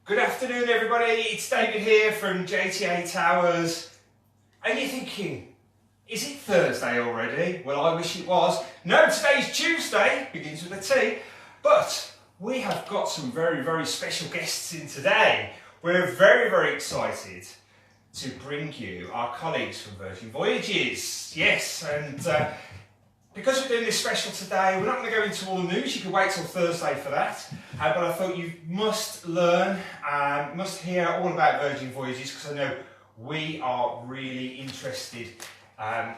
Good afternoon everybody, it's David here from JTA Towers. And you're thinking, is it Thursday already? Well, I wish it was. No, today's Tuesday, begins with a T, but we have got some very, very special guests in today. We're very, very excited to bring you our colleagues from Virgin Voyages. Yes, and because we're doing this special today, we're not going to go into all the news. You can wait till Thursday for that. But I thought you must learn, must hear all about Virgin Voyages, because I know we are really interested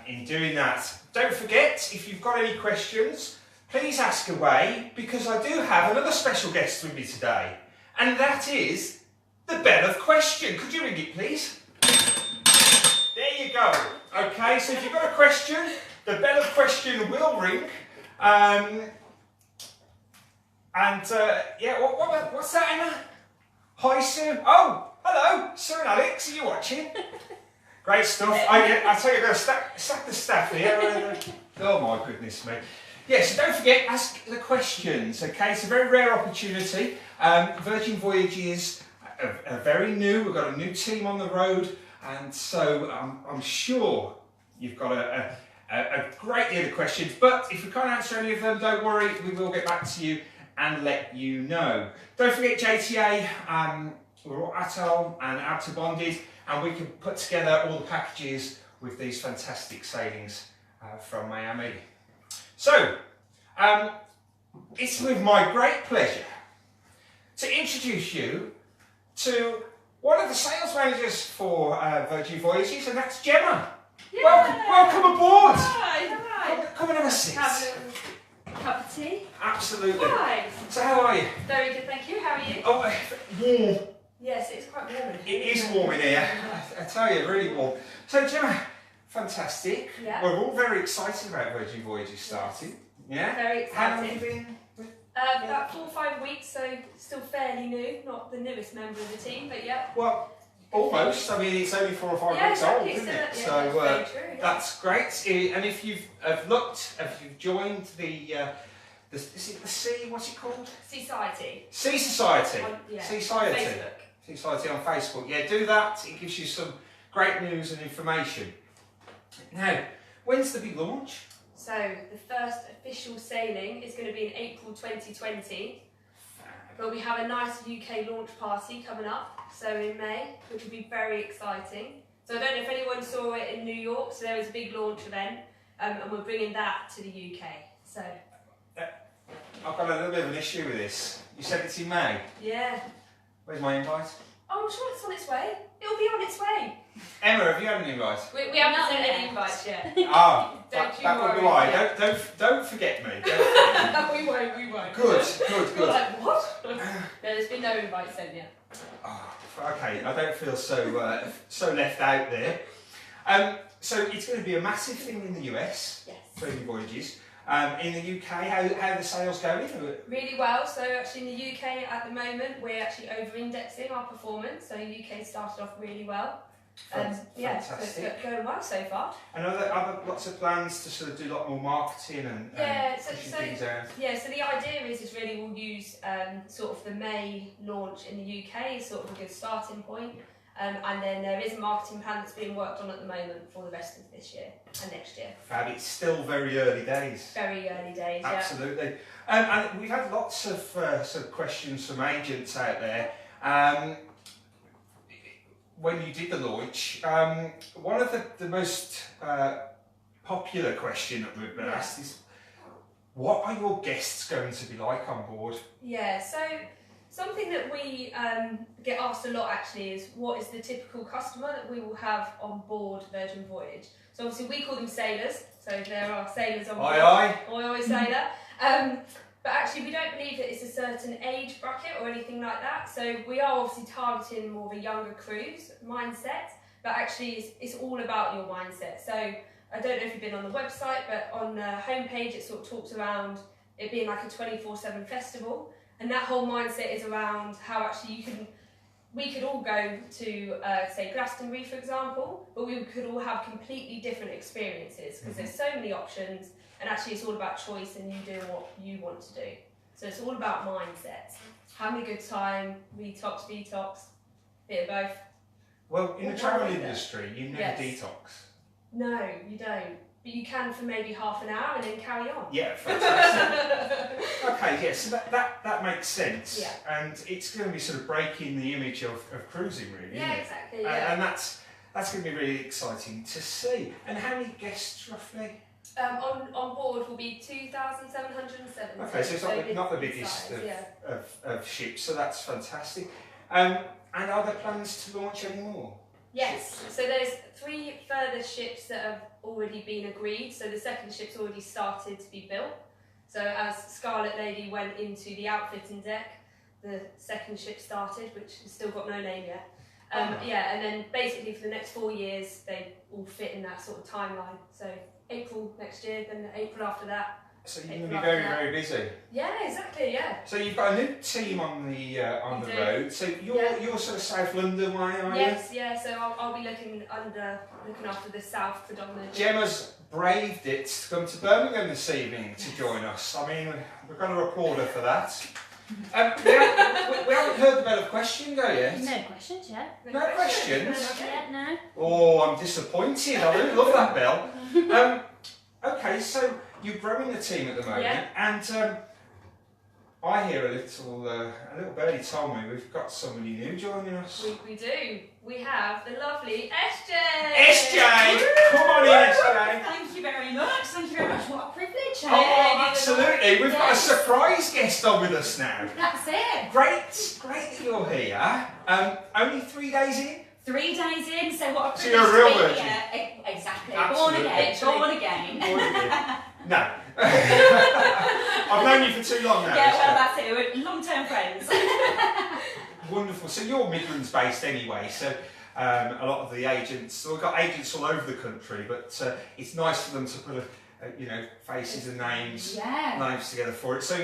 in doing that. Don't forget, if you've got any questions, please ask away, because I do have another special guest with me today, and that is the bell of question. Could you ring it, please? There you go. Okay, so if you've got a question, the bell of question will ring. Yeah, what's that, Emma? Hi, Sue. Oh, hello, Sue and Alex. Are you watching? Great stuff. I tell you, I'm going to stack the staff here. Oh my goodness me. Yeah, so don't forget, ask the questions. Okay, it's a very rare opportunity. Virgin Voyages are very new. We've got a new team on the road, and so I'm sure you've got a great deal of questions. But if we can't answer any of them, don't worry. We will get back to you and let you know. Don't forget JTA, we're all ATOL and ABTA bonded, and we can put together all the packages with these fantastic sailings from Miami. So, it's with my great pleasure to introduce you to one of the sales managers for Virgin Voyages, and that's Gemma. Yeah. Welcome aboard. Hi. Come and have a seat. Have a cup of tea. Absolutely. Hi. So how are you? Very good, thank you. How are you? Oh, warm. Yes, it's quite warm in here. It is warm in here. I tell you, really warm. So Gemma, fantastic. Yeah. We're all very excited about Virgin Voyages starting. Yeah. Very How long exciting. have you been? About 4 or 5 weeks, so still fairly new. Not the newest member of the team, but yeah. Well, almost. I mean, it's only 4 or 5 Yeah, weeks exactly. old, isn't it? Yeah, So that's very true, yeah. that's great. And if you've joined the is it the C? What's it called? Society. Sea Society. Yeah. Society. Facebook. Society on Facebook. Yeah, do that. It gives you some great news and information. Now, when's the big launch? So the first official sailing is going to be in April 2020. But we have a nice UK launch party coming up, so in May, which will be very exciting. So I don't know if anyone saw it in New York, so there was a big launch event, and we're bringing that to the UK. So I've got a little bit of an issue with this. You said it's in May. yeah. Where's my invite? Oh, I'm sure it's on its way. It'll be on its way. Emma, have you had an invite? We haven't sent any invites yet. Ah, Don't you that would be worry, why. yeah. Don't forget me. Don't forget me. We won't. Good. We're like, what? No, there's been no invites sent yet. Oh, okay, I don't feel so left out there. So it's going to be a massive thing in the US. Yes. Virgin Voyages. In the UK, how are the sales going? Really well. So actually in the UK at the moment, we're actually over-indexing our performance. So UK started off really well. Yeah, so it's going well so far. And are there lots of plans to sort of do a lot more marketing and pushing things out? Yeah, so the idea is really we'll use sort of the May launch in the UK as sort of a good starting point. And then there is a marketing plan that's being worked on at the moment for the rest of this year and next year. Fab, it's still very early days. Very early days, yeah. Absolutely. And we've had lots of sort of questions from agents out there. When you did the launch, one of the most popular question that we've been asked is, what are your guests going to be like on board? Yeah, so something that we get asked a lot actually is, what is the typical customer that we will have on board Virgin Voyage? So obviously we call them sailors, so there are sailors on board. Aye. Oil sailor. But actually we don't believe that it's a certain age bracket or anything like that. So we are obviously targeting more of a younger cruise mindset, but actually it's all about your mindset. So I don't know if you've been on the website, but on the homepage it sort of talks around it being like a 24/7 festival. And that whole mindset is around how actually we could all go to, say, Glastonbury, for example, but we could all have completely different experiences because there's so many options, and actually it's all about choice and you doing what you want to do. So it's all about mindset. having a good time, detox, bit of both. Well, in the What travel is it? industry, you never Yes. detox. No, you don't. But you can for maybe half an hour and then carry on. Yeah, fantastic. Okay, yeah, so that makes sense. Yeah. And it's going to be sort of breaking the image of cruising, really, Yeah, isn't it? exactly. Yeah. And that's going to be really exciting to see. And how many guests, roughly? On board will be 2,770. Okay, so it's not the biggest size, of ships, so that's fantastic. And are there plans to launch any more? Yes, so there's 3 further ships that have already been agreed. So the second ship's already started to be built. So as Scarlet Lady went into the outfitting deck, the second ship started, which has still got no name yet. Yeah, and then basically for the next 4 years, they all fit in that sort of timeline. So April next year, then April after that. So you're going to be very, very busy. Yeah, exactly, yeah. So you've got a new team on the road. So you're sort of South London way, are you? Yes, yeah. So I'll be looking after the south predominantly. Gemma's braved it to come to Birmingham this evening to join us. I mean, we've got to applaud her for that. We haven't heard the bell of question go yet. No questions yet. No questions? Not yet, no. Oh, I'm disappointed. I really love that bell. Okay, so you're growing the team at the moment, Yeah. and I hear a little birdie told me we've got somebody new joining us. We do. We have the lovely SJ. SJ, come on in, SJ. Thank you very much. Thank you very much. What a privilege. Oh, absolutely. We've got a Yes. surprise guest on with us now. That's it. Great that you're here. Only 3 days in. 3 days in, so what a So privilege you're a real to be virgin. here. Exactly. Absolutely. Born again. No. I've known you for too long now. Yeah, SJ. well, that's it. We're long-term friends. Wonderful. So you're Midlands based anyway, so a lot of the agents, so we've got agents all over the country, but it's nice for them to put faces and names together for it. So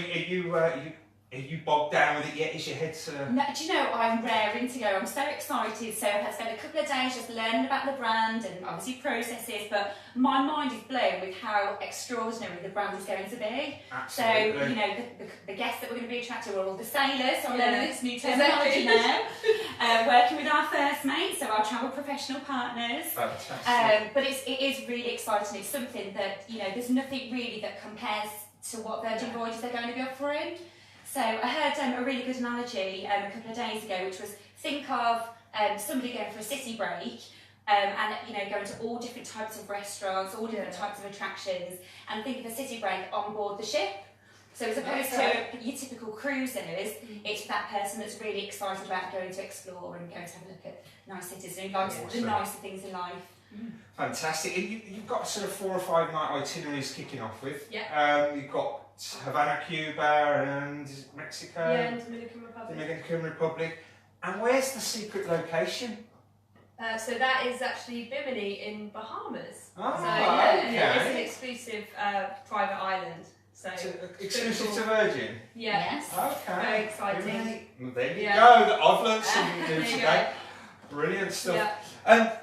are you bogged down with it yet? Is your head No, do you know, I'm raring to go. I'm so excited. So I've spent a couple of days just learning about the brand and obviously processes, but my mind is blown with how extraordinary the brand is going to be. Absolutely. So, you know, the guests that we're going to be attracting are all the sailors, so I'm learning this new Exactly. terminology now. Working with our first mates, so our travel professional partners. Fantastic. But it is really exciting. It's something that, you know, there's nothing really that compares to what Virgin Voyages are going to be offering. So I heard a really good analogy a couple of days ago, which was think of somebody going for a city break and going to all different types of restaurants, all different types of attractions, and think of a city break on board the ship. So as opposed to your typical cruisers, it's that person that's really excited about going to explore and going to have a look at nice cities and likes the nicer things in life. Fantastic. And you've got sort of 4 or 5 night itineraries kicking off with. Yeah. You've got Havana, Cuba, and Mexico. Yeah, and Dominican Republic. Dominican Republic. And where's the secret location? So that is actually Bimini in Bahamas. Oh, so yeah, okay. it's an exclusive private island. So Exclusive to Virgin? yeah. Yes. Okay. Very exciting. Bimini. Well, there you Yeah. go. I've learned something new There you today. Brilliant stuff. Yeah.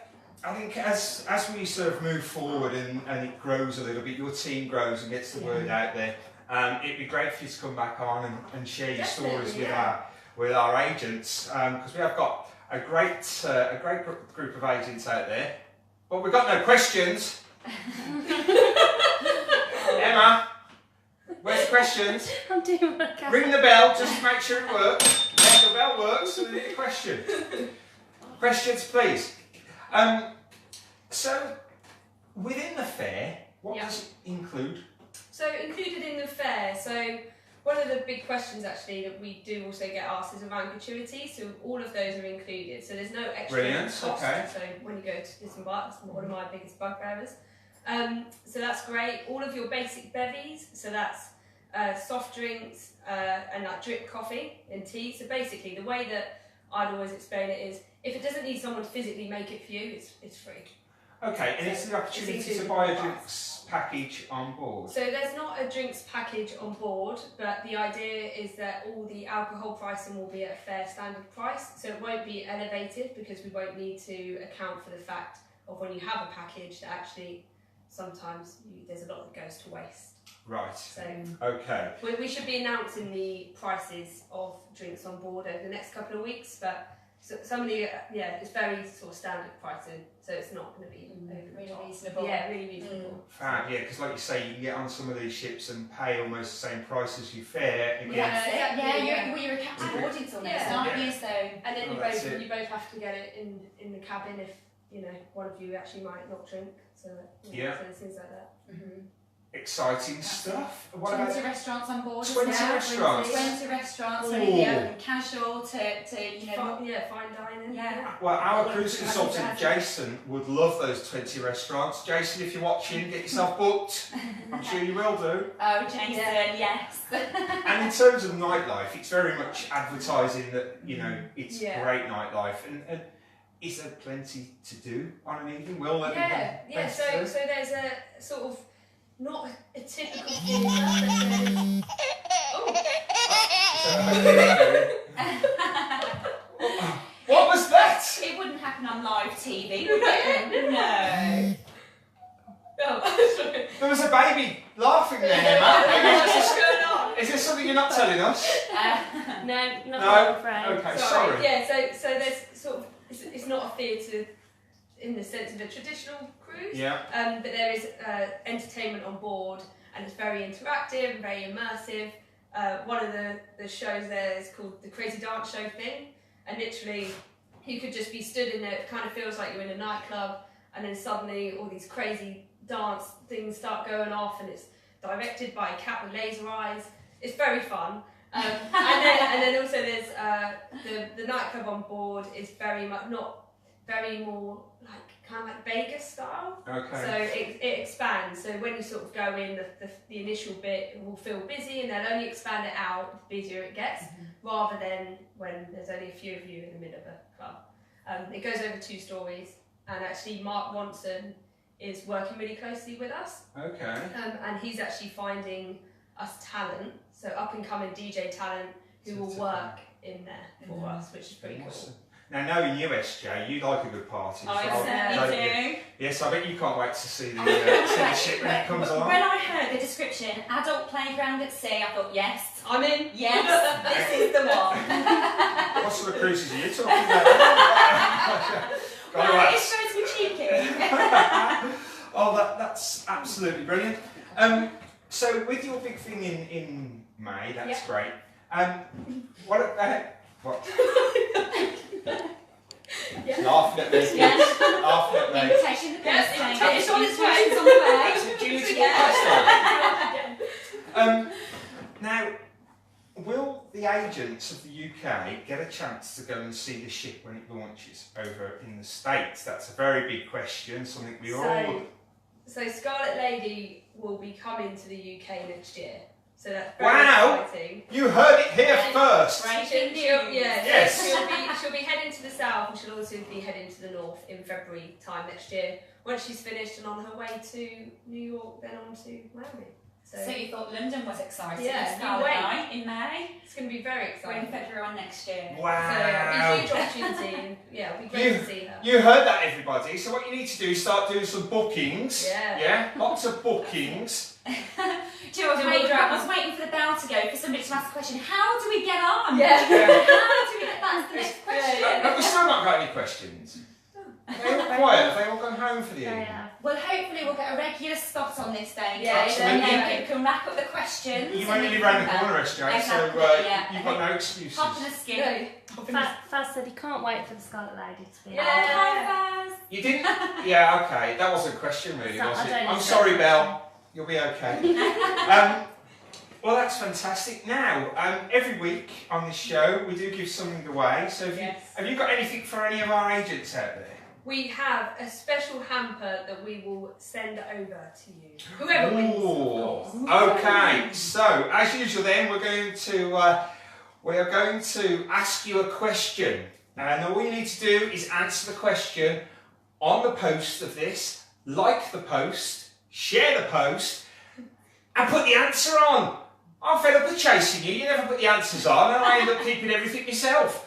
I think as we sort of move forward and it grows a little bit, your team grows and gets the word out there. It'd be great for you to come back on and share your stories with our agents, because we have got a great group of agents out there, but we've got no questions. Emma, where's the questions? I'm doing what I can. Ring the bell just to make sure it works. Yeah, the bell works, so we need a question. Questions, please. So, within the fare, what does it include? So included in the fare, so one of the big questions actually that we do also get asked is around gratuity, so all of those are included, so there's no extra cost. Okay. So when you go to disembark, that's one of my biggest bugbearers. So that's great. All of your basic bevies, so that's soft drinks and like drip coffee and tea. So basically the way that I'd always explain it is if it doesn't need someone to physically make it for you, it's free. Okay, and it's the opportunity to buy a drinks package on board. So there's not a drinks package on board, but the idea is that all the alcohol pricing will be at a fair standard price, so it won't be elevated because we won't need to account for the fact of when you have a package that actually sometimes there's a lot that goes to waste. Right. So Okay. we should be announcing the prices of drinks on board over the next couple of weeks, but some of the it's very sort of standard pricing, so it's not going to be over the Really top. reasonable. Yeah, really reasonable. Fab, yeah, because like you say, you can get on some of these ships and pay almost the same price as you fare again. That's it. Exactly, Yeah, you're a captain audience almost, Yeah. aren't you? So And then Oh, you that's both it. have to get it in the cabin if one of you actually might not drink. So Yeah. so things like that. Exciting stuff. What 20 about restaurants on board. 20 as well. restaurants? 20 restaurants. So Ooh. casual to Fine dining. Yeah. Well, our cruise consultant Jason would love those 20 restaurants. Jason, if you're watching, get yourself booked. I'm sure you will do. Oh, Jason, yes. And in terms of nightlife, it's very much advertising that it's great nightlife. And is there plenty to do on an evening? Will there be plenty So to do? there's a sort of not a typical theatre, but What was that? It wouldn't happen on live TV, would it? No. sorry. There was a baby laughing there, Matt. What's going on? Is this something you're not telling us? No, not No? I'm afraid. Okay, sorry. Yeah, so there's sort of it's not a theatre in the sense of a traditional cruise. Yeah. But there is entertainment on board, and it's very interactive and very immersive. One of the shows there is called the Crazy Dance Show thing, and literally you could just be stood in there. It kind of feels like you're in a nightclub, and then suddenly all these crazy dance things start going off, and it's directed by a cat with laser eyes. It's very fun. And then also there's the nightclub on board is very much more like kind of like Vegas style. Okay. So it expands. So when you sort of go in, the initial bit will feel busy, and they'll only expand it out the busier it gets, rather than when there's only a few of you in the middle of a club. It goes over 2 stories, and actually Mark Watson is working really closely with us. Okay. And he's actually finding us talent, so up and coming DJ talent who will work in there for us, which is pretty Awesome. cool. Now, knowing you, SJ, you like a good party. I so certainly don't you? do. Yes, I bet you can't wait to see the ship when it comes along. When I heard the description, adult playground at sea, I thought, yes, I'm in. yes, this is the one. What sort of cruises are you talking about? Well, Right. it's supposed to be cheeky. Oh, that's absolutely brilliant. So with your big thing in May, that's great. What? Yeah. Laughing at me. Yes. Laughing at me. Invitation to the Yes, cruise it's on its way. Invitation's on the way. That's a duty to Yeah. Now, will the agents of the UK get a chance to go and see the ship when it launches over in the States? That's a very big question, something we all... So Scarlet Lady will be coming to the UK next year. So that's very Wow. exciting. You heard it here first! Breaking She'll Yes. she'll be heading to the south, and she'll also be heading to the north in February time next year. Once she's finished and on her way to New York, then on to Miami. So you thought London was exciting? Yeah, It's Scarlet wait. Night in May. It's going to be very We're in exciting. February on next year. So it'll Wow! be a huge opportunity, and it'll be great to see her. You heard that, everybody. So what you need to do is start doing some bookings. Yeah. Lots of bookings. Do you know, I was waiting for the bell to go for somebody to ask the question, how do we get on? Yeah. How do we get, that's the next question. Have we still not got any questions? They're all quiet. Have they all gone home for the They evening? have. Well, hopefully we'll get a regular spot on this day. Yeah, and then yeah. we can rack up the questions. You and only we live can, round the corner, SJ, exactly, so yeah. you've got no excuses. Hop in a skin. Faz said he can't wait for the Scarlet Lady to be Yeah. out. Hi, Faz. You didn't? Yeah, okay. That wasn't a question, really, So, was I it? don't I'm know. sorry, Belle. You'll be okay. Well, that's fantastic. Now, every week on this show, we do give something away. So, have you got anything for any of our agents out there? We have a special hamper that we will send over to you. Whoever wins, of course. Okay, so as usual, then we are going to ask you a question, and all you need to do is answer the question on the post of this, like the post, share the post, and put the answer on. I'm fed up with chasing you. You never put the answers on, and I end up keeping everything myself.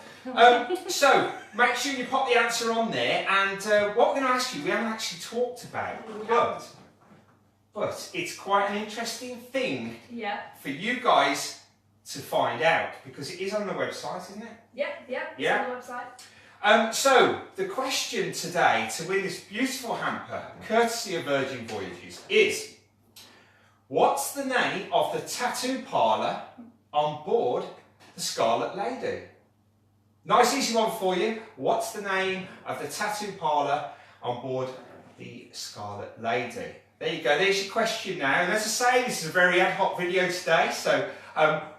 So make sure you pop the answer on there, and what we're going to ask you, we haven't actually talked about, but but it's quite an interesting thing Yeah. for you guys to find out because it is on the website, isn't it? Yep. Yeah. It's on the website. So the question today to win this beautiful hamper, courtesy of Virgin Voyages, is what's the name of the tattoo parlour on board the Scarlet Lady? Nice easy one for you. What's the name of the tattoo parlour on board the Scarlet Lady? There you go, there's your question now. And as I say, this is a very ad hoc video today, so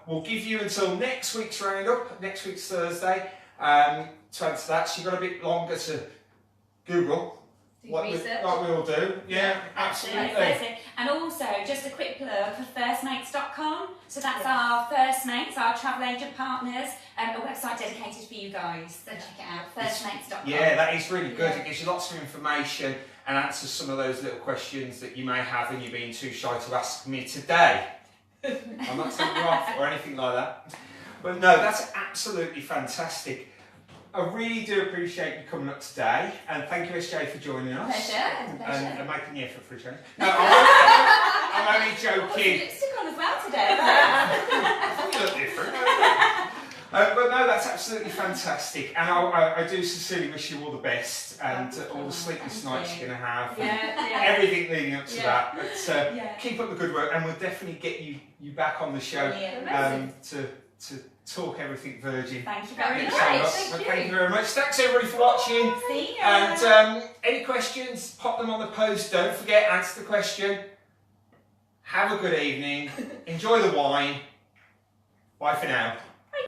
we'll give you until next week's roundup, next week's Thursday, to answer that. So you've got a bit longer to Google. Like we all do. Yeah, absolutely. And also, just a quick plug for firstmates.com. So that's our First Mates, our travel agent partners, a website dedicated for you guys. So check it out, firstmates.com. Yeah, that is really good. It gives you lots of information and answers some of those little questions that you may have and you're being too shy to ask me today. I'm not telling you off or anything like that. But no, that's absolutely fantastic. I really do appreciate you coming up today, and thank you, SJ, for joining us. Pleasure. And making the effort for a change. No, I'm only joking. Lipstick on as well today. I thought you looked different. But no, that's absolutely fantastic, and I do sincerely wish you all the best, and all the sleepless nights you're going to have, everything leading up to that. But keep up the good work, and we'll definitely get you back on the show to talk everything Virgin. Thank you very much. Thank you very much. Thanks everybody for watching. See ya. And any questions, pop them on the post. Don't forget, answer the question. Have a good evening. Enjoy the wine. Bye for now.